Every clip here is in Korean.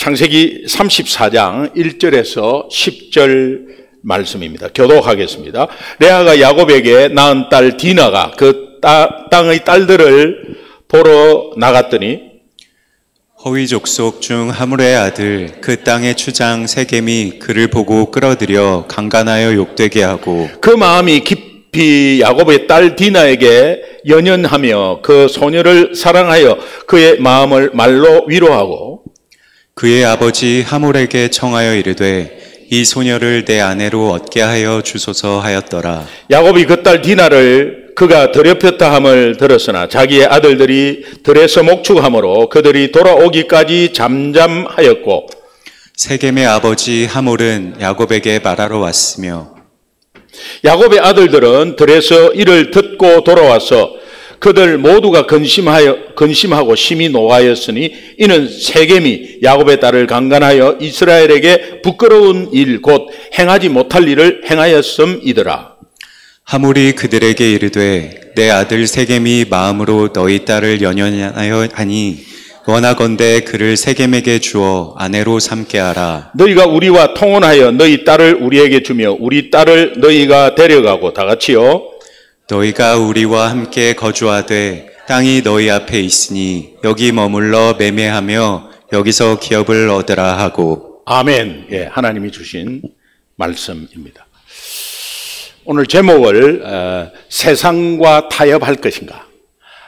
창세기 34장 1절에서 10절 말씀입니다. 교독하겠습니다. 레아가 야곱에게 낳은 딸 디나가 그 땅의 딸들을 보러 나갔더니 허위 족속 중 하물의 아들 그 땅의 추장 세겜이 그를 보고 끌어들여 강간하여 욕되게 하고 그 마음이 깊이 야곱의 딸 디나에게 연연하며 그 소녀를 사랑하여 그의 마음을 말로 위로하고 그의 아버지 하몰에게 청하여 이르되 이 소녀를 내 아내로 얻게 하여 주소서 하였더라. 야곱이 그 딸 디나를 그가 더럽혔다 함을 들었으나 자기의 아들들이 들에서 목축함으로 그들이 돌아오기까지 잠잠하였고 세겜의 아버지 하몰은 야곱에게 말하러 왔으며 야곱의 아들들은 들에서 이를 듣고 돌아와서 그들 모두가 근심하고 심히 노하였으니 이는 세겜이 야곱의 딸을 강간하여 이스라엘에게 부끄러운 일 곧 행하지 못할 일을 행하였음이더라. 하몰이 그들에게 이르되 내 아들 세겜이 마음으로 너희 딸을 연연하여 하니 원하건대 그를 세겜에게 주어 아내로 삼게 하라. 너희가 우리와 통혼하여 너희 딸을 우리에게 주며 우리 딸을 너희가 데려가고 다 같이요. 너희가 우리와 함께 거주하되 땅이 너희 앞에 있으니 여기 머물러 매매하며 여기서 기업을 얻으라 하고. 아멘. 예, 하나님이 주신 말씀입니다. 오늘 제목을 세상과 타협할 것인가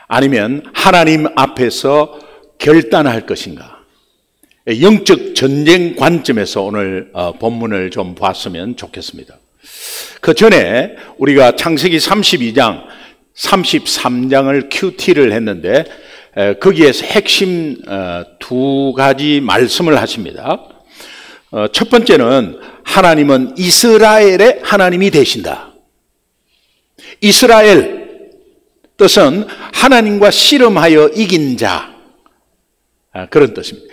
아니면 하나님 앞에서 결단할 것인가, 영적 전쟁 관점에서 오늘 본문을 좀 봤으면 좋겠습니다. 그 전에 우리가 창세기 32장, 33장을 큐티를 했는데 거기에서 핵심 두 가지 말씀을 하십니다. 첫 번째는 하나님은 이스라엘의 하나님이 되신다. 이스라엘 뜻은 하나님과 씨름하여 이긴 자, 그런 뜻입니다.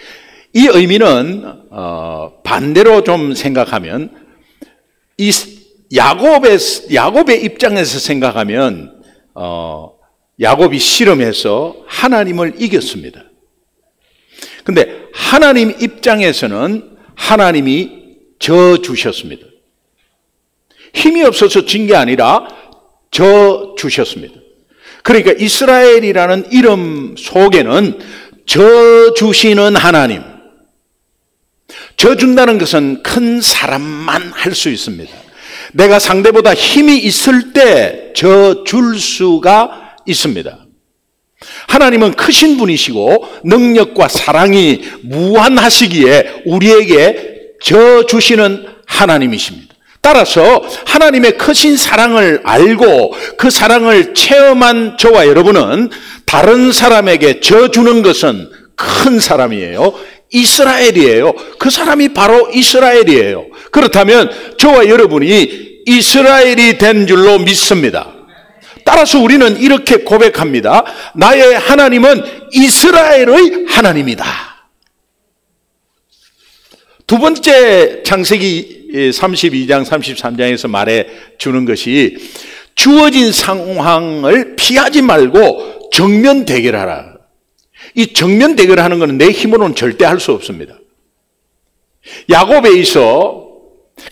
이 의미는 반대로 좀 생각하면 야곱의 입장에서 생각하면 야곱이 씨름해서 하나님을 이겼습니다. 근데 하나님 입장에서는 하나님이 져 주셨습니다. 힘이 없어서 진 게 아니라 져 주셨습니다. 그러니까 이스라엘이라는 이름 속에는 져 주시는 하나님, 져 준다는 것은 큰 사람만 할 수 있습니다. 내가 상대보다 힘이 있을 때 져 줄 수가 있습니다. 하나님은 크신 분이시고 능력과 사랑이 무한하시기에 우리에게 져 주시는 하나님이십니다. 따라서 하나님의 크신 사랑을 알고 그 사랑을 체험한 저와 여러분은 다른 사람에게 져 주는 것은 큰 사람이에요. 이스라엘이에요. 그 사람이 바로 이스라엘이에요. 그렇다면 저와 여러분이 이스라엘이 된 줄로 믿습니다. 따라서 우리는 이렇게 고백합니다. 나의 하나님은 이스라엘의 하나님이다. 두 번째 창세기 32장, 33장에서 말해 주는 것이 주어진 상황을 피하지 말고 정면 대결하라. 이 정면 대결하는 것은 내 힘으로는 절대 할 수 없습니다. 야곱에 있어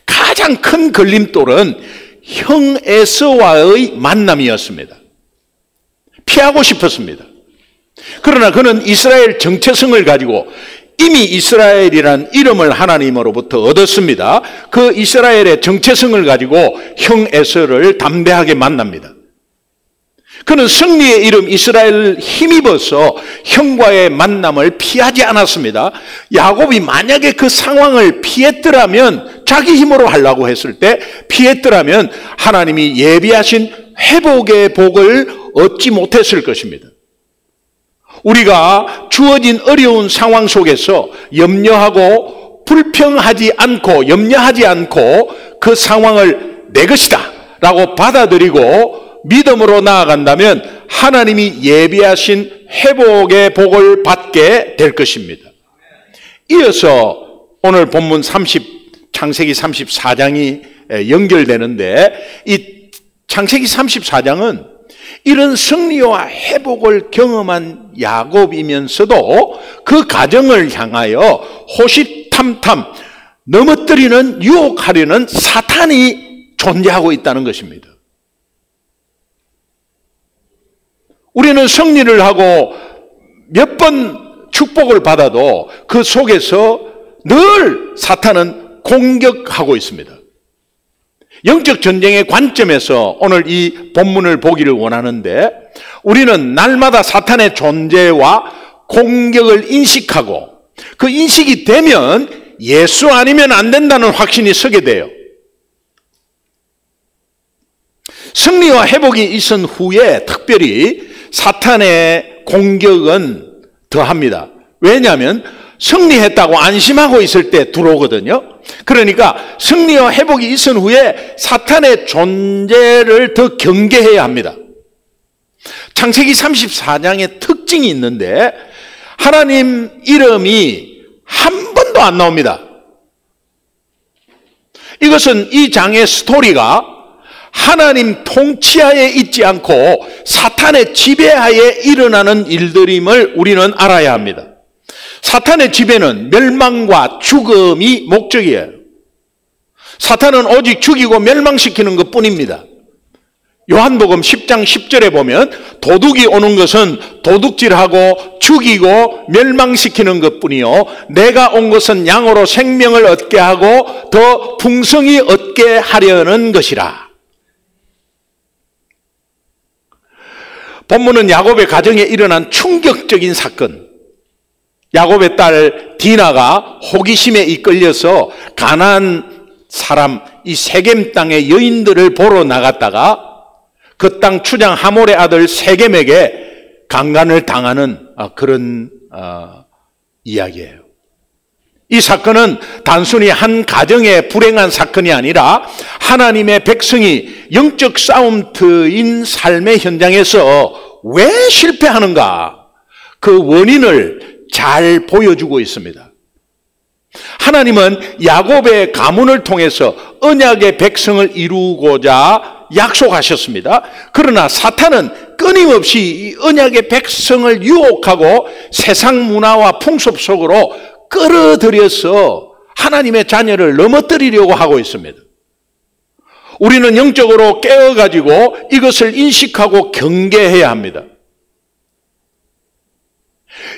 가장 큰 걸림돌은 형 에서와의 만남이었습니다. 피하고 싶었습니다. 그러나 그는 이스라엘 정체성을 가지고 이미 이스라엘이란 이름을 하나님으로부터 얻었습니다. 그 이스라엘의 정체성을 가지고 형 에서를 담대하게 만납니다. 그는 승리의 이름 이스라엘을 힘입어서 형과의 만남을 피하지 않았습니다. 야곱이 만약에 그 상황을 피했더라면, 자기 힘으로 하려고 했을 때 피했더라면 하나님이 예비하신 회복의 복을 얻지 못했을 것입니다. 우리가 주어진 어려운 상황 속에서 염려하고 불평하지 않고 염려하지 않고 그 상황을 내 것이다 라고 받아들이고 믿음으로 나아간다면 하나님이 예비하신 회복의 복을 받게 될 것입니다. 이어서 오늘 본문 창세기 34장이 연결되는데 이 창세기 34장은 이런 승리와 회복을 경험한 야곱이면서도 그 가정을 향하여 호시탐탐 넘어뜨리는, 유혹하려는 사탄이 존재하고 있다는 것입니다. 우리는 승리를 하고 몇 번 축복을 받아도 그 속에서 늘 사탄은 공격하고 있습니다. 영적 전쟁의 관점에서 오늘 이 본문을 보기를 원하는데, 우리는 날마다 사탄의 존재와 공격을 인식하고 그 인식이 되면 예수 아니면 안 된다는 확신이 서게 돼요. 승리와 회복이 있은 후에 특별히 사탄의 공격은 더합니다. 왜냐하면 승리했다고 안심하고 있을 때 들어오거든요. 그러니까 승리와 회복이 있은 후에 사탄의 존재를 더 경계해야 합니다. 창세기 34장의 특징이 있는데, 하나님 이름이 한 번도 안 나옵니다. 이것은 이 장의 스토리가 하나님 통치하에 있지 않고 사탄의 지배하에 일어나는 일들임을 우리는 알아야 합니다. 사탄의 지배는 멸망과 죽음이 목적이에요. 사탄은 오직 죽이고 멸망시키는 것뿐입니다. 요한복음 10장 10절에 보면 도둑이 오는 것은 도둑질하고 죽이고 멸망시키는 것뿐이요, 내가 온 것은 양으로 생명을 얻게 하고 더 풍성히 얻게 하려는 것이라. 본문은 야곱의 가정에 일어난 충격적인 사건, 야곱의 딸 디나가 호기심에 이끌려서 가나안 사람 이 세겜 땅의 여인들을 보러 나갔다가 그 땅 추장 하몰의 아들 세겜에게 강간을 당하는 그런 이야기예요. 이 사건은 단순히 한 가정의 불행한 사건이 아니라 하나님의 백성이 영적 싸움터인 삶의 현장에서 왜 실패하는가, 그 원인을 잘 보여주고 있습니다. 하나님은 야곱의 가문을 통해서 언약의 백성을 이루고자 약속하셨습니다. 그러나 사탄은 끊임없이 이 언약의 백성을 유혹하고 세상 문화와 풍습 속으로 끌어들여서 하나님의 자녀를 넘어뜨리려고 하고 있습니다. 우리는 영적으로 깨어가지고 이것을 인식하고 경계해야 합니다.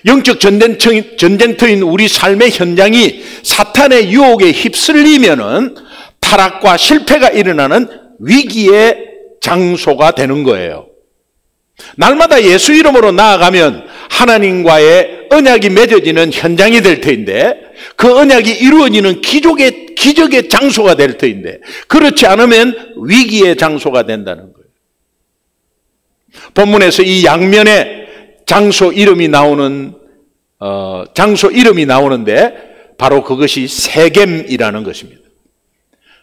영적 전쟁터인 우리 삶의 현장이 사탄의 유혹에 휩쓸리면은 타락과 실패가 일어나는 위기의 장소가 되는 거예요. 날마다 예수 이름으로 나아가면 하나님과의 언약이 맺어지는 현장이 될 터인데, 그 언약이 이루어지는 기적의 장소가 될 터인데, 그렇지 않으면 위기의 장소가 된다는 거예요. 본문에서 이 양면에 장소 이름이 나오는데 바로 그것이 세겜이라는 것입니다.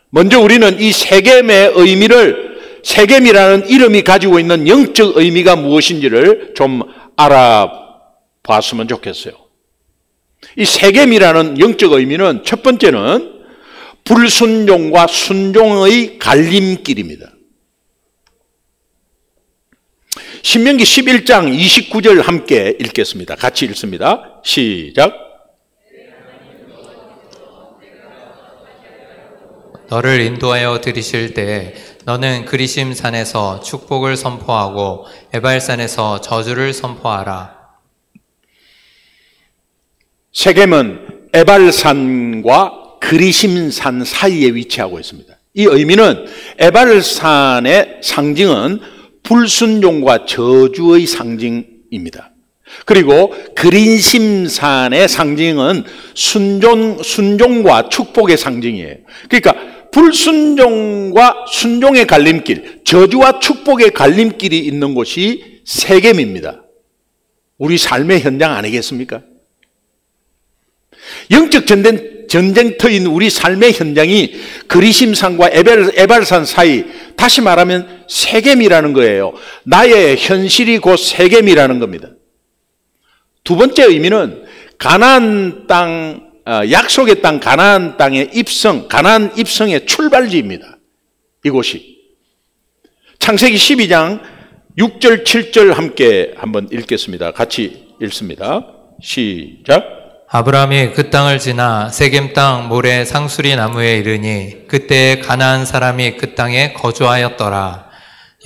먼저 우리는 이 세겜의 의미를, 세겜이라는 이름이 가지고 있는 영적 의미가 무엇인지를 좀 알아봤으면 좋겠어요. 이 세겜이라는 영적 의미는 첫 번째는 불순종과 순종의 갈림길입니다. 신명기 11장 29절 함께 읽겠습니다. 같이 읽습니다. 시작. 너를 인도하여 들이실 때에 너는 그리심 산에서 축복을 선포하고 에발산에서 저주를 선포하라. 세겜은 에발산과 그리심산 사이에 위치하고 있습니다. 이 의미는 에발산의 상징은 불순종과 저주의 상징입니다. 그리고 그리심산의 상징은 순종과 축복의 상징이에요. 그러니까 불순종과 순종의 갈림길, 저주와 축복의 갈림길이 있는 곳이 세겜입니다. 우리 삶의 현장 아니겠습니까? 영적 전쟁터인 우리 삶의 현장이 그리심산과 에발산 사이, 다시 말하면 세겜이라는 거예요. 나의 현실이 곧 세겜이라는 겁니다. 두 번째 의미는 가나안 땅, 약속의 땅 가나안 땅의 입성, 가나안 입성의 출발지입니다. 이곳이 창세기 12장 6절, 7절 함께 한번 읽겠습니다. 같이 읽습니다. 시작. 아브라함이 그 땅을 지나 세겜 땅 모래 상수리 나무에 이르니 그때 가나안 사람이 그 땅에 거주하였더라.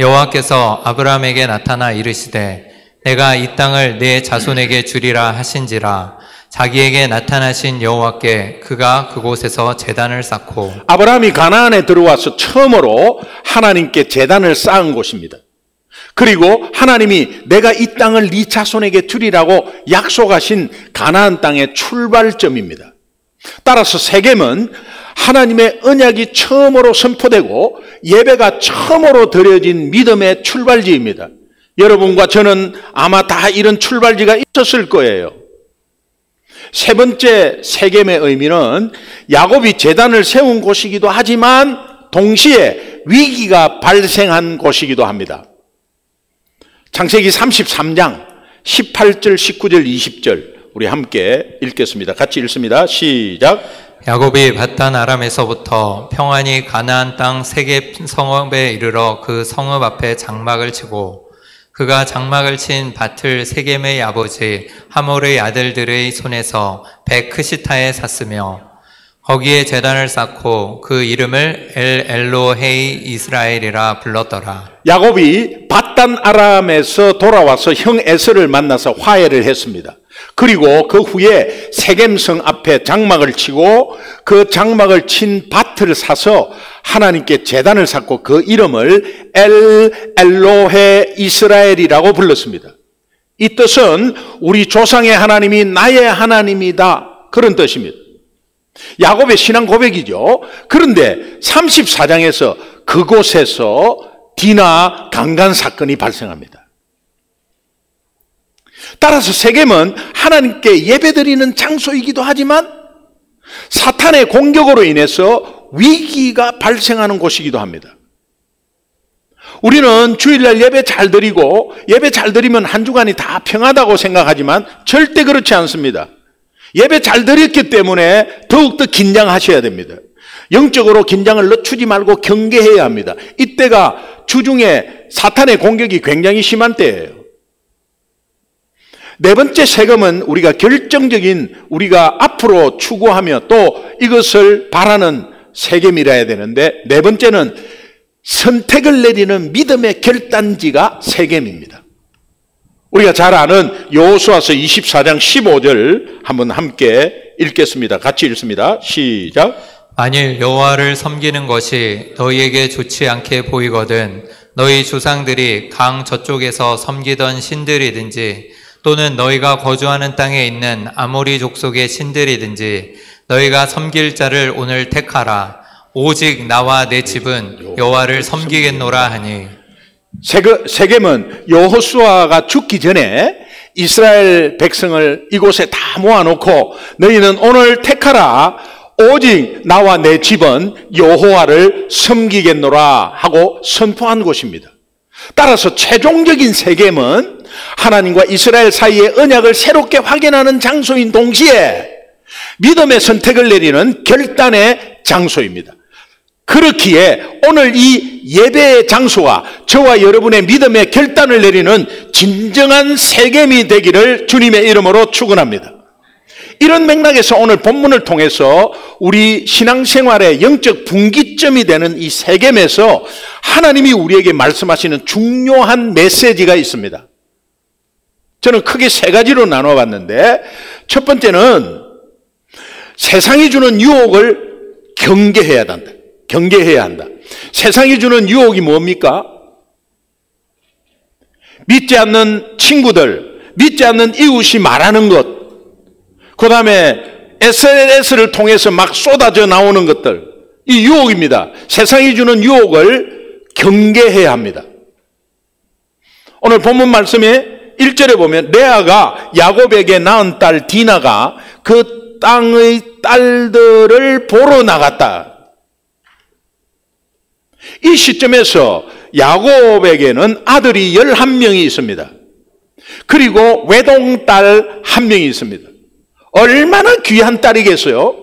여호와께서 아브라함에게 나타나 이르시되 내가 이 땅을 네 자손에게 주리라 하신지라. 자기에게 나타나신 여호와께 그가 그곳에서 제단을 쌓고. 아브라함이 가나안에 들어와서 처음으로 하나님께 제단을 쌓은 곳입니다. 그리고 하나님이 내가 이 땅을 네 자손에게 주리라고 약속하신 가나안 땅의 출발점입니다. 따라서 세겜은 하나님의 언약이 처음으로 선포되고 예배가 처음으로 드려진 믿음의 출발지입니다. 여러분과 저는 아마 다 이런 출발지가 있었을 거예요. 세 번째 세겜의 의미는 야곱이 제단을 세운 곳이기도 하지만 동시에 위기가 발생한 곳이기도 합니다. 창세기 33장 18절, 19절, 20절 우리 함께 읽겠습니다. 같이 읽습니다. 시작. 야곱이 밧단 아람에서부터 평안히 가나안 땅 세겜 성읍에 이르러 그 성읍 앞에 장막을 치고 그가 장막을 친 밭을 세겜의 아버지 하몰의 아들들의 손에서 베크시타에 샀으며 거기에 제단을 쌓고 그 이름을 엘로헤이 이스라엘이라 불렀더라. 야곱이 밧단 아람에서 돌아와서 형 에서를 만나서 화해를 했습니다. 그리고 그 후에 세겜성 앞에 장막을 치고 그 장막을 친 밭을 사서 하나님께 제단을 쌓고 그 이름을 엘로헤 이스라엘이라고 불렀습니다. 이 뜻은 우리 조상의 하나님이 나의 하나님이다, 그런 뜻입니다. 야곱의 신앙 고백이죠. 그런데 34장에서 그곳에서 디나 강간 사건이 발생합니다. 따라서 세겜은 하나님께 예배드리는 장소이기도 하지만 사탄의 공격으로 인해서 위기가 발생하는 곳이기도 합니다. 우리는 주일날 예배 잘 드리고 예배 잘 드리면 한 주간이 다 평하다고 생각하지만 절대 그렇지 않습니다. 예배 잘 드렸기 때문에 더욱더 긴장하셔야 됩니다. 영적으로 긴장을 늦추지 말고 경계해야 합니다. 이때가 주중에 사탄의 공격이 굉장히 심한 때예요. 네 번째 세금은 우리가 결정적인, 우리가 앞으로 추구하며 또 이것을 바라는 세겜이라 해야 되는데, 네 번째는 선택을 내리는 믿음의 결단지가 세겜입니다. 우리가 잘 아는 여호수아서 24장 15절 한번 함께 읽겠습니다. 같이 읽습니다. 시작. 만일 여호와를 섬기는 것이 너희에게 좋지 않게 보이거든 너희 조상들이 강 저쪽에서 섬기던 신들이든지 또는 너희가 거주하는 땅에 있는 아모리 족속의 신들이든지 너희가 섬길 자를 오늘 택하라. 오직 나와 내 집은 여호와를 섬기겠노라 하니. 세겜은 여호수아가 죽기 전에 이스라엘 백성을 이곳에 다 모아놓고 너희는 오늘 택하라. 오직 나와 내 집은 여호와를 섬기겠노라 하고 선포한 곳입니다. 따라서 최종적인 세겜은 하나님과 이스라엘 사이의 언약을 새롭게 확인하는 장소인 동시에 믿음의 선택을 내리는 결단의 장소입니다. 그렇기에 오늘 이 예배의 장소가 저와 여러분의 믿음의 결단을 내리는 진정한 세겜이 되기를 주님의 이름으로 축원합니다. 이런 맥락에서 오늘 본문을 통해서 우리 신앙생활의 영적 분기점이 되는 이 세겜에서 하나님이 우리에게 말씀하시는 중요한 메시지가 있습니다. 저는 크게 세 가지로 나눠봤는데, 첫 번째는 세상이 주는 유혹을 경계해야 한다. 경계해야 한다. 세상이 주는 유혹이 뭡니까? 믿지 않는 친구들, 믿지 않는 이웃이 말하는 것, 그 다음에 SNS를 통해서 막 쏟아져 나오는 것들, 이 유혹입니다. 세상이 주는 유혹을 경계해야 합니다. 오늘 본문 말씀에 1절에 보면 레아가 야곱에게 낳은 딸 디나가 그 땅의 딸들을 보러 나갔다. 이 시점에서 야곱에게는 아들이 11명이 있습니다. 그리고 외동딸 1명이 있습니다. 얼마나 귀한 딸이겠어요?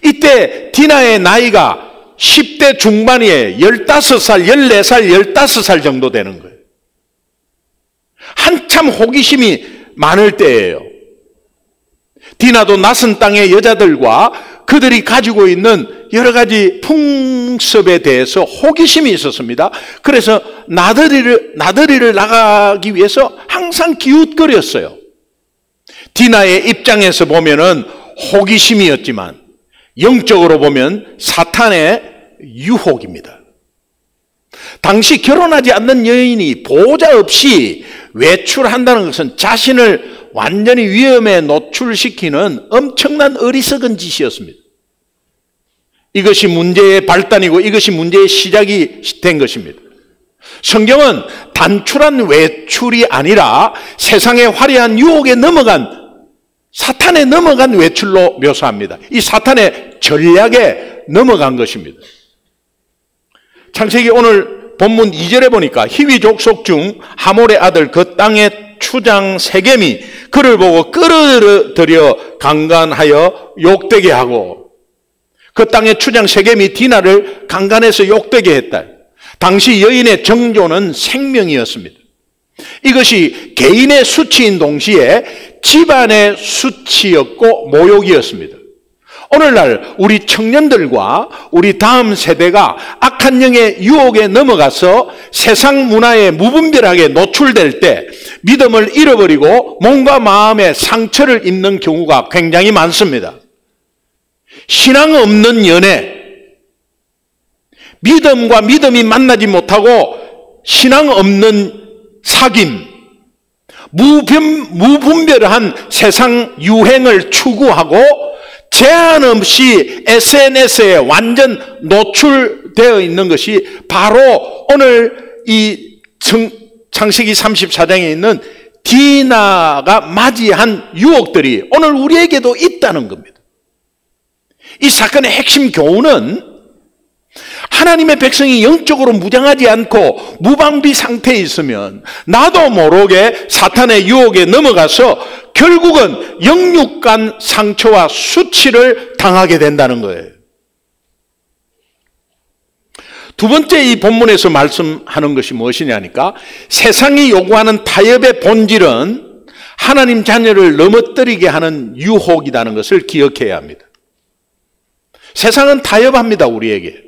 이때 디나의 나이가 10대 중반이에요. 15살, 14살, 15살 정도 되는 거예요. 한참 호기심이 많을 때예요. 디나도 낯선 땅의 여자들과 그들이 가지고 있는 여러 가지 풍습에 대해서 호기심이 있었습니다. 그래서 나들이를 나가기 위해서 항상 기웃거렸어요. 디나의 입장에서 보면은 호기심이었지만 영적으로 보면 사탄의 유혹입니다. 당시 결혼하지 않는 여인이 보호자 없이 외출한다는 것은 자신을 완전히 위험에 노출시키는 엄청난 어리석은 짓이었습니다. 이것이 문제의 발단이고 이것이 문제의 시작이 된 것입니다. 성경은 단출한 외출이 아니라 세상의 화려한 유혹에 넘어간, 사탄에 넘어간 외출로 묘사합니다. 이 사탄의 전략에 넘어간 것입니다. 창세기 오늘 본문 2절에 보니까 히위 족속 중 하몰의 아들 그 땅의 추장 세겜이 그를 보고 끌어들여 강간하여 욕되게 하고, 그 땅의 추장 세겜이 디나를 강간해서 욕되게 했다. 당시 여인의 정조는 생명이었습니다. 이것이 개인의 수치인 동시에 집안의 수치였고 모욕이었습니다. 오늘날 우리 청년들과 우리 다음 세대가 악한 영의 유혹에 넘어가서 세상 문화에 무분별하게 노출될 때 믿음을 잃어버리고 몸과 마음에 상처를 입는 경우가 굉장히 많습니다. 신앙 없는 연애, 믿음과 믿음이 만나지 못하고 신앙 없는 사귐, 무분별한 세상 유행을 추구하고 제한 없이 SNS에 완전 노출되어 있는 것이 바로 오늘 이 창세기 34장에 있는 디나가 맞이한 유혹들이 오늘 우리에게도 있다는 겁니다. 이 사건의 핵심 교훈은 하나님의 백성이 영적으로 무장하지 않고 무방비 상태에 있으면 나도 모르게 사탄의 유혹에 넘어가서 결국은 영육간 상처와 수치를 당하게 된다는 거예요. 두 번째 이 본문에서 말씀하는 것이 무엇이냐니까 세상이 요구하는 타협의 본질은 하나님 자녀를 넘어뜨리게 하는 유혹이라는 것을 기억해야 합니다. 세상은 타협합니다, 우리에게.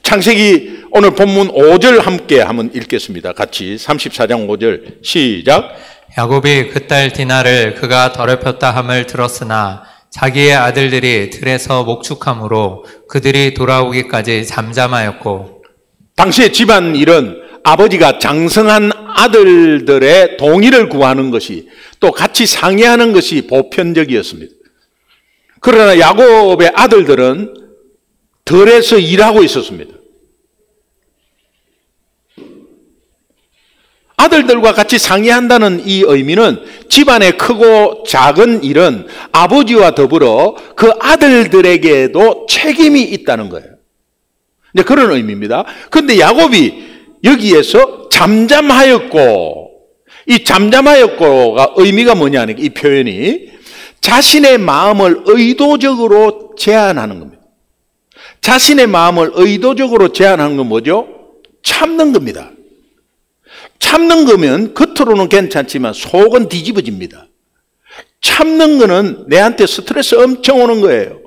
창세기 오늘 본문 5절 함께 한번 읽겠습니다. 같이 34장 5절 시작. 야곱이 그 딸 디나를 그가 더럽혔다 함을 들었으나 자기의 아들들이 들에서 목축함으로 그들이 돌아오기까지 잠잠하였고, 당시의 집안 일은 아버지가 장성한 아들들의 동의를 구하는 것이 또 같이 상의하는 것이 보편적이었습니다. 그러나 야곱의 아들들은 들에서 일하고 있었습니다. 아들들과 같이 상의한다는 이 의미는 집안의 크고 작은 일은 아버지와 더불어 그 아들들에게도 책임이 있다는 거예요. 이제 그런 의미입니다. 그런데 야곱이 여기에서 잠잠하였고, 이 잠잠하였고가 의미가 뭐냐니까 이 표현이 자신의 마음을 의도적으로 제한하는 겁니다. 자신의 마음을 의도적으로 제한하는 건 뭐죠? 참는 겁니다. 참는 거면 겉으로는 괜찮지만 속은 뒤집어집니다. 참는 거는 내한테 스트레스 엄청 오는 거예요.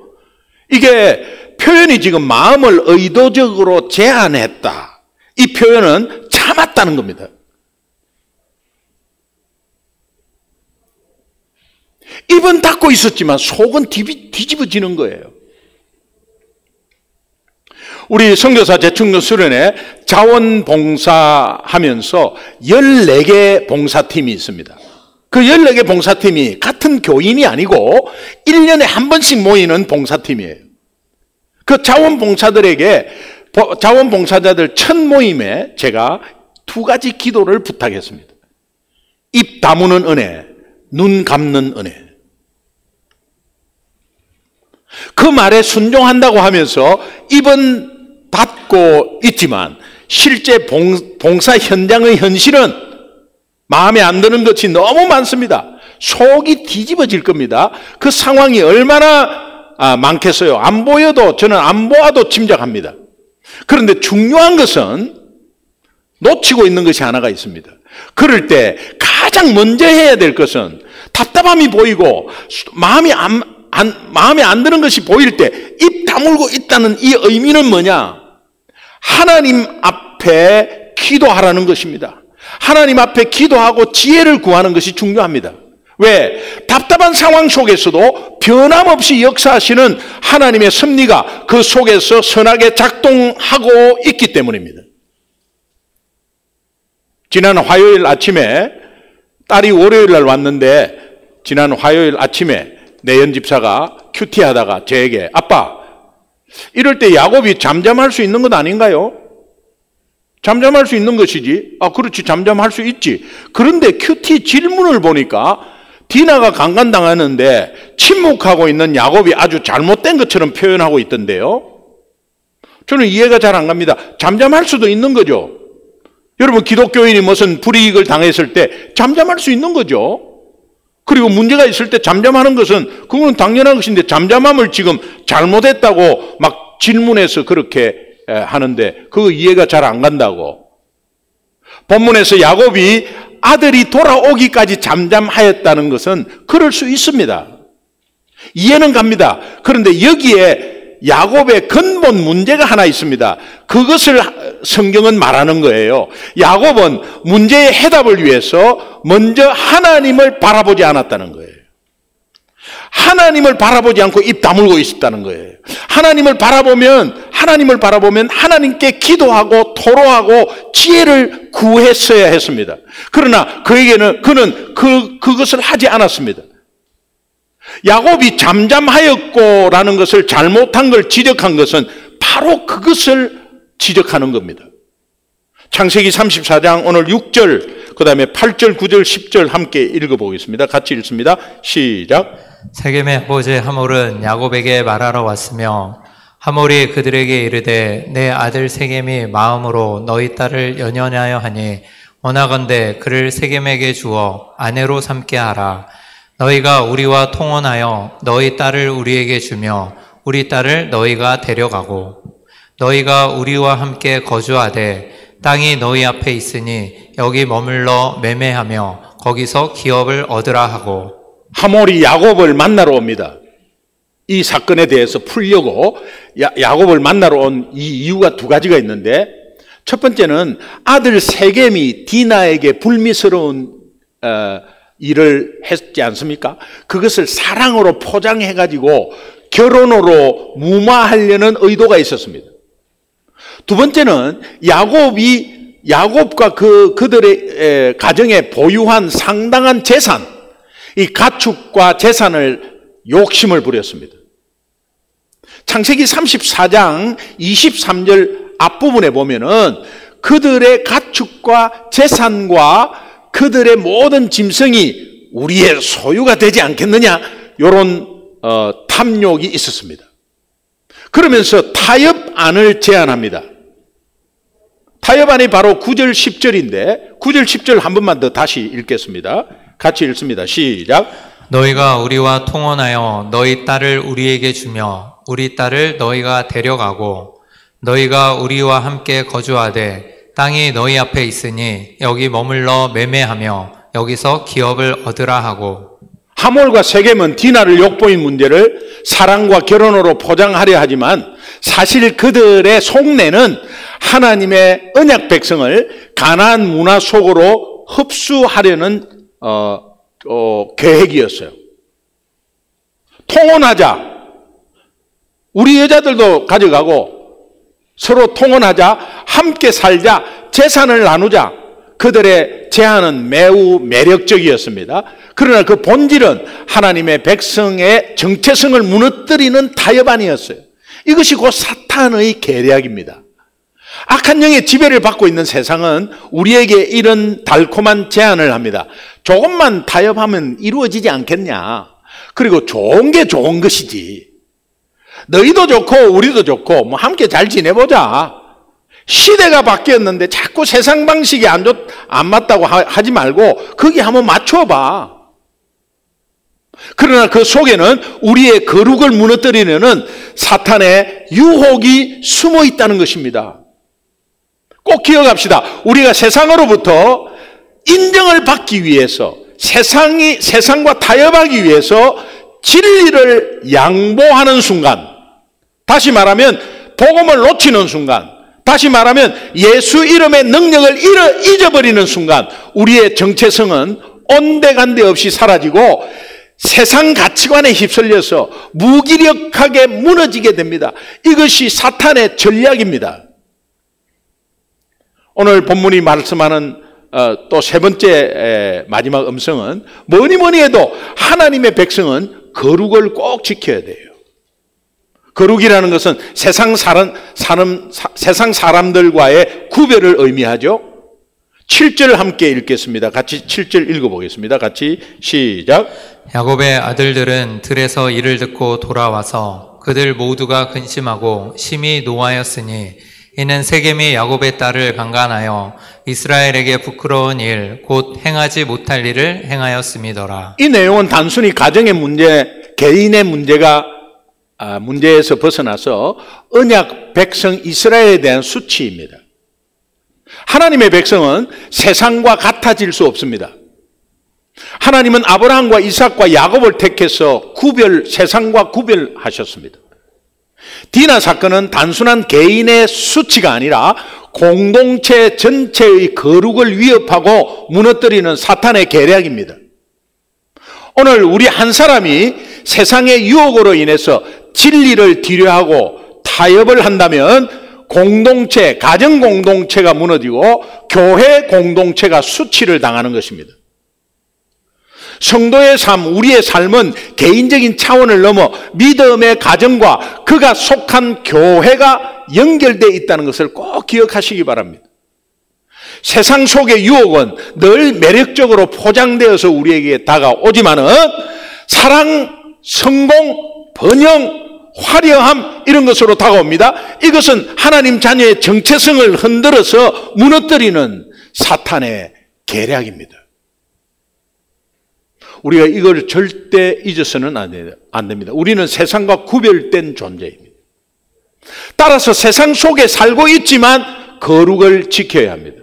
이게 표현이 지금 마음을 의도적으로 제한했다. 이 표현은 참았다는 겁니다. 입은 닫고 있었지만 속은 뒤집어지는 거예요. 우리 선교사 재충전 수련회 자원봉사하면서 14개 봉사팀이 있습니다. 그 14개 봉사팀이 같은 교인이 아니고 1년에 한 번씩 모이는 봉사팀이에요. 그 자원봉사자들 첫 모임에 제가 2가지 기도를 부탁했습니다. 입 다무는 은혜, 눈 감는 은혜. 그 말에 순종한다고 하면서 입은 닫고 있지만 실제 봉사 현장의 현실은 마음에 안 드는 것이 너무 많습니다. 속이 뒤집어질 겁니다. 그 상황이 얼마나 많겠어요. 안 보여도, 저는 안 보아도 짐작합니다. 그런데 중요한 것은 놓치고 있는 것이 하나가 있습니다. 그럴 때 가장 먼저 해야 될 것은 답답함이 보이고 마음에 안 드는 것이 보일 때 입 다물고 있다는 이 의미는 뭐냐? 하나님 앞에 기도하라는 것입니다. 하나님 앞에 기도하고 지혜를 구하는 것이 중요합니다. 왜? 답답한 상황 속에서도 변함없이 역사하시는 하나님의 섭리가 그 속에서 선하게 작동하고 있기 때문입니다. 지난 화요일 아침에 딸이 월요일 날 왔는데 지난 화요일 아침에 내연 집사가 큐티하다가 저에게 아빠 이럴 때 야곱이 잠잠할 수 있는 것 아닌가요? 잠잠할 수 있는 것이지. 그렇지 잠잠할 수 있지. 그런데 큐티 질문을 보니까 디나가 강간당하는데 침묵하고 있는 야곱이 아주 잘못된 것처럼 표현하고 있던데요. 저는 이해가 잘 안 갑니다. 잠잠할 수도 있는 거죠. 여러분 기독교인이 무슨 불이익을 당했을 때 잠잠할 수 있는 거죠. 그리고 문제가 있을 때 잠잠하는 것은 그건 당연한 것인데 잠잠함을 지금 잘못했다고 막 질문해서 그렇게 하는데 그거 이해가 잘 안 간다고. 본문에서 야곱이 아들이 돌아오기까지 잠잠하였다는 것은 그럴 수 있습니다. 이해는 갑니다. 그런데 여기에 야곱의 근본 문제가 하나 있습니다. 그것을 성경은 말하는 거예요. 야곱은 문제의 해답을 위해서 먼저 하나님을 바라보지 않았다는 거예요. 하나님을 바라보지 않고 입 다물고 있었다는 거예요. 하나님을 바라보면 하나님께 기도하고 토로하고 지혜를 구했어야 했습니다. 그러나 그는 그것을 하지 않았습니다. 야곱이 잠잠하였고라는 것을 잘못한 걸 지적한 것은 바로 그것을 지적하는 겁니다. 창세기 34장 오늘 6절 그 다음에 8절 9절 10절 함께 읽어보겠습니다. 같이 읽습니다. 시작. 세겜의 아버지 하몰은 야곱에게 말하러 왔으며 하몰이 그들에게 이르되 내 아들 세겜이 마음으로 너희 딸을 연연하여 하니 원하건대 그를 세겜에게 주어 아내로 삼게 하라. 너희가 우리와 통혼하여 너희 딸을 우리에게 주며 우리 딸을 너희가 데려가고 너희가 우리와 함께 거주하되 땅이 너희 앞에 있으니 여기 머물러 매매하며 거기서 기업을 얻으라 하고. 하몰이 야곱을 만나러 옵니다. 이 사건에 대해서 풀려고 야곱을 만나러 온 이 이유가 두 가지가 있는데 첫 번째는 아들 세겜이 디나에게 불미스러운 일을 했지 않습니까? 그것을 사랑으로 포장해가지고 결혼으로 무마하려는 의도가 있었습니다. 두 번째는 야곱과 그들의 가정에 보유한 상당한 재산, 이 가축과 재산을 욕심을 부렸습니다. 창세기 34장 23절 앞부분에 보면은 그들의 가축과 재산과 그들의 모든 짐승이 우리의 소유가 되지 않겠느냐 이런 탐욕이 있었습니다. 그러면서 타협안을 제안합니다. 타협안이 바로 9절 10절인데 9절 10절 한 번만 더 다시 읽겠습니다. 같이 읽습니다. 시작. 너희가 우리와 통혼하여 너희 딸을 우리에게 주며 우리 딸을 너희가 데려가고 너희가 우리와 함께 거주하되 땅이 너희 앞에 있으니 여기 머물러 매매하며 여기서 기업을 얻으라 하고. 하몰과 세겜은 디나를 욕보인 문제를 사랑과 결혼으로 포장하려 하지만 사실 그들의 속내는 하나님의 언약 백성을 가나안 문화 속으로 흡수하려는 계획이었어요. 통혼하자. 우리 여자들도 가져가고 서로 통혼하자. 함께 살자. 재산을 나누자. 그들의 제안은 매우 매력적이었습니다. 그러나 그 본질은 하나님의 백성의 정체성을 무너뜨리는 타협안이었어요. 이것이 곧 사탄의 계략입니다. 악한 영의 지배를 받고 있는 세상은 우리에게 이런 달콤한 제안을 합니다. 조금만 타협하면 이루어지지 않겠냐. 그리고 좋은 게 좋은 것이지. 너희도 좋고 우리도 좋고 뭐 함께 잘 지내보자. 시대가 바뀌었는데 자꾸 세상 방식이 안 맞다고 하지 말고 거기 한번 맞춰봐. 그러나 그 속에는 우리의 거룩을 무너뜨리려는 사탄의 유혹이 숨어 있다는 것입니다. 꼭 기억합시다. 우리가 세상으로부터 인정을 받기 위해서, 세상과 타협하기 위해서 진리를 양보하는 순간, 다시 말하면 복음을 놓치는 순간, 다시 말하면 예수 이름의 능력을 잊어버리는 순간 우리의 정체성은 온데간데 없이 사라지고 세상 가치관에 휩쓸려서 무기력하게 무너지게 됩니다. 이것이 사탄의 전략입니다. 오늘 본문이 말씀하는 또 세 번째 마지막 음성은 뭐니 해도 하나님의 백성은 거룩을 꼭 지켜야 돼요. 거룩이라는 것은 세상 사람들과의 구별을 의미하죠. 7절 함께 읽겠습니다. 같이 7절 읽어보겠습니다. 같이 시작. 야곱의 아들들은 들에서 이를 듣고 돌아와서 그들 모두가 근심하고 심히 노하였으니 이는 세겜이 야곱의 딸을 강간하여 이스라엘에게 부끄러운 일, 곧 행하지 못할 일을 행하였음이더라. 이 내용은 단순히 가정의 문제, 개인의 문제에서 벗어나서 언약 백성 이스라엘에 대한 수치입니다. 하나님의 백성은 세상과 같아질 수 없습니다. 하나님은 아브라함과 이삭과 야곱을 택해서 세상과 구별하셨습니다. 디나 사건은 단순한 개인의 수치가 아니라 공동체 전체의 거룩을 위협하고 무너뜨리는 사탄의 계략입니다. 오늘 우리 한 사람이 세상의 유혹으로 인해서 진리를 뒤로하고 타협을 한다면 공동체, 가정 공동체가 무너지고 교회 공동체가 수치를 당하는 것입니다. 성도의 삶, 우리의 삶은 개인적인 차원을 넘어 믿음의 가정과 그가 속한 교회가 연결되어 있다는 것을 꼭 기억하시기 바랍니다. 세상 속의 유혹은 늘 매력적으로 포장되어서 우리에게 다가오지만은 사랑, 성공, 번영, 화려함 이런 것으로 다가옵니다. 이것은 하나님 자녀의 정체성을 흔들어서 무너뜨리는 사탄의 계략입니다. 우리가 이걸 절대 잊어서는 안 됩니다. 우리는 세상과 구별된 존재입니다. 따라서 세상 속에 살고 있지만 거룩을 지켜야 합니다.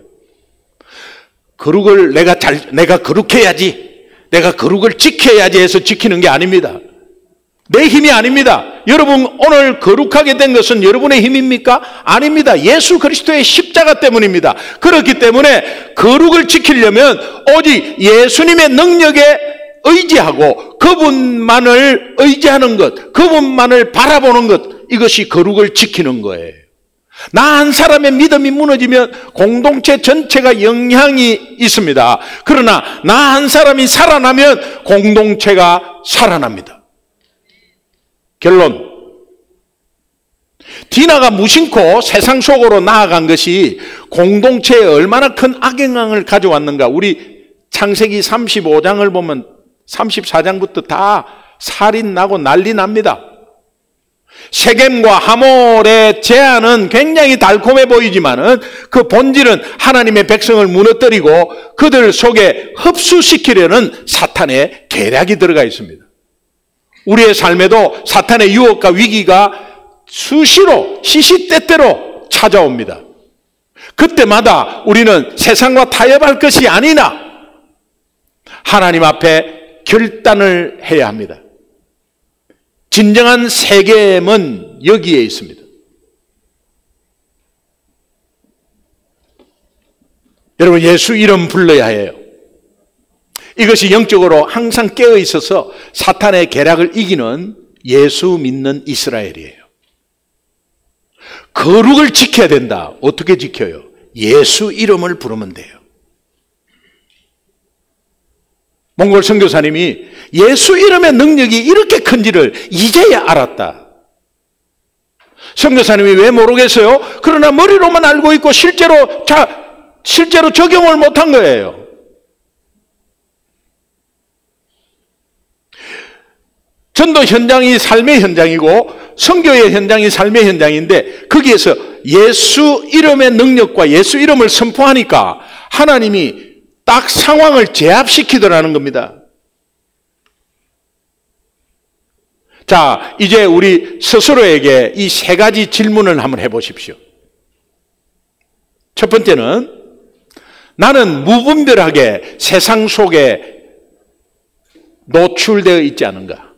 거룩을 내가 거룩해야지, 내가 거룩을 지켜야지 해서 지키는 게 아닙니다. 내 힘이 아닙니다. 여러분 오늘 거룩하게 된 것은 여러분의 힘입니까? 아닙니다. 예수 그리스도의 십자가 때문입니다. 그렇기 때문에 거룩을 지키려면 오직 예수님의 능력에 의지하고 그분만을 의지하는 것, 그분만을 바라보는 것, 이것이 거룩을 지키는 거예요. 나 한 사람의 믿음이 무너지면 공동체 전체가 영향이 있습니다. 그러나 나 한 사람이 살아나면 공동체가 살아납니다. 결론, 디나가 무심코 세상 속으로 나아간 것이 공동체에 얼마나 큰 악영향을 가져왔는가. 우리 창세기 35장을 보면 34장부터 다 살인 나고 난리 납니다. 세겜과 하몰의 제안은 굉장히 달콤해 보이지만은 그 본질은 하나님의 백성을 무너뜨리고 그들 속에 흡수시키려는 사탄의 계략이 들어가 있습니다. 우리의 삶에도 사탄의 유혹과 위기가 수시로 시시때때로 찾아옵니다. 그때마다 우리는 세상과 타협할 것이 아니나 하나님 앞에 결단을 해야 합니다. 진정한 세겜은 여기에 있습니다. 여러분, 예수 이름 불러야 해요. 이것이 영적으로 항상 깨어 있어서 사탄의 계략을 이기는 예수 믿는 이스라엘이에요. 거룩을 지켜야 된다. 어떻게 지켜요? 예수 이름을 부르면 돼요. 몽골 선교사님이 예수 이름의 능력이 이렇게 큰지를 이제야 알았다. 선교사님이 왜 모르겠어요? 그러나 머리로만 알고 있고 실제로 적용을 못한 거예요. 전도 현장이 삶의 현장이고 선교의 현장이 삶의 현장인데 거기에서 예수 이름의 능력과 예수 이름을 선포하니까 하나님이 딱 상황을 제압시키더라는 겁니다. 자, 이제 우리 스스로에게 이 세 가지 질문을 한번 해보십시오. 첫 번째는 나는 무분별하게 세상 속에 노출되어 있지 않은가.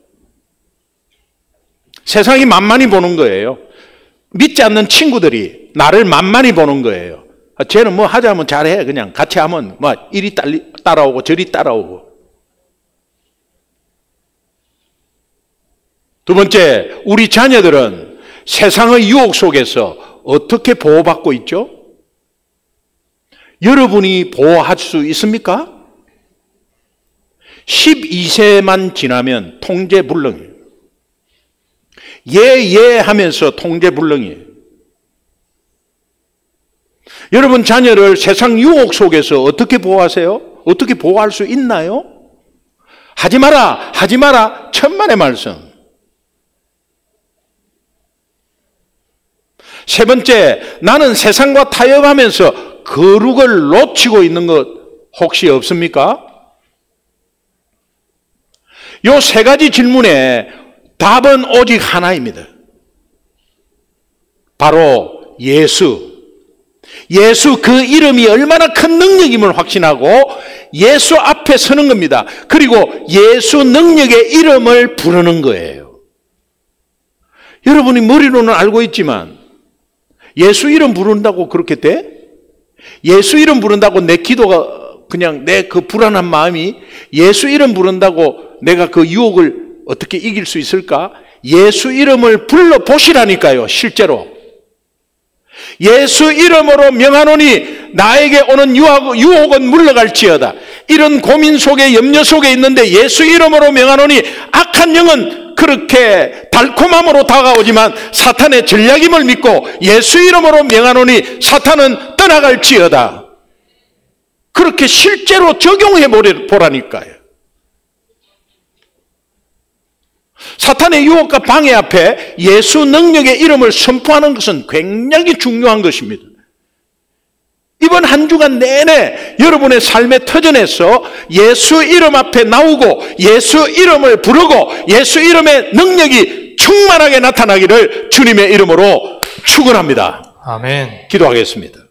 세상이 만만히 보는 거예요. 믿지 않는 친구들이 나를 만만히 보는 거예요. 쟤는 뭐 하자면 잘해. 그냥 같이 하면 뭐 이리 따라오고 저리 따라오고. 두 번째, 우리 자녀들은 세상의 유혹 속에서 어떻게 보호받고 있죠? 여러분이 보호할 수 있습니까? 12세만 지나면 통제불능이에요. 예 하면서 통제불능이에요. 여러분 자녀를 세상 유혹 속에서 어떻게 보호하세요? 어떻게 보호할 수 있나요? 하지 마라 천만의 말씀. 세 번째, 나는 세상과 타협하면서 거룩을 놓치고 있는 것 혹시 없습니까? 요 세 가지 질문에 답은 오직 하나입니다. 바로 예수 그 이름이 얼마나 큰 능력임을 확신하고 예수 앞에 서는 겁니다. 그리고 예수 능력의 이름을 부르는 거예요. 여러분이 머리로는 알고 있지만 예수 이름 부른다고 그렇게 돼? 예수 이름 부른다고 내 기도가 그냥 내 그 불안한 마음이 예수 이름 부른다고 내가 그 유혹을 어떻게 이길 수 있을까? 예수 이름을 불러보시라니까요. 실제로 예수 이름으로 명하노니 나에게 오는 유혹은 물러갈지어다. 이런 고민 속에 염려 속에 있는데 예수 이름으로 명하노니 악한 영은 그렇게 달콤함으로 다가오지만 사탄의 전략임을 믿고 예수 이름으로 명하노니 사탄은 떠나갈지어다. 그렇게 실제로 적용해 보라니까요. 사탄의 유혹과 방해 앞에 예수 능력의 이름을 선포하는 것은 굉장히 중요한 것입니다. 이번 한 주간 내내 여러분의 삶의 터전에서 예수 이름 앞에 나오고 예수 이름을 부르고 예수 이름의 능력이 충만하게 나타나기를 주님의 이름으로 축원합니다. 아멘. 기도하겠습니다.